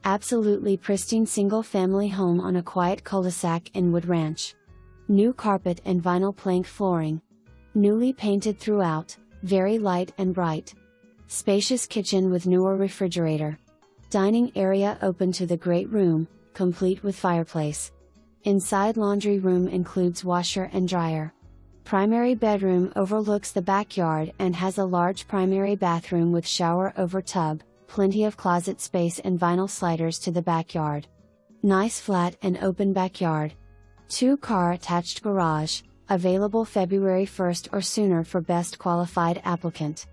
Absolutely pristine single-family home on a quiet cul-de-sac in Wood Ranch. New carpet and vinyl plank flooring. Newly painted throughout, very light and bright. Spacious kitchen with newer refrigerator. Dining area open to the great room, complete with fireplace. Inside laundry room includes washer and dryer. Primary bedroom overlooks the backyard and has a large primary bathroom with shower over tub, plenty of closet space and vinyl sliders to the backyard. Nice flat and open backyard. 2-car attached garage, available February 1st or sooner for best qualified applicant.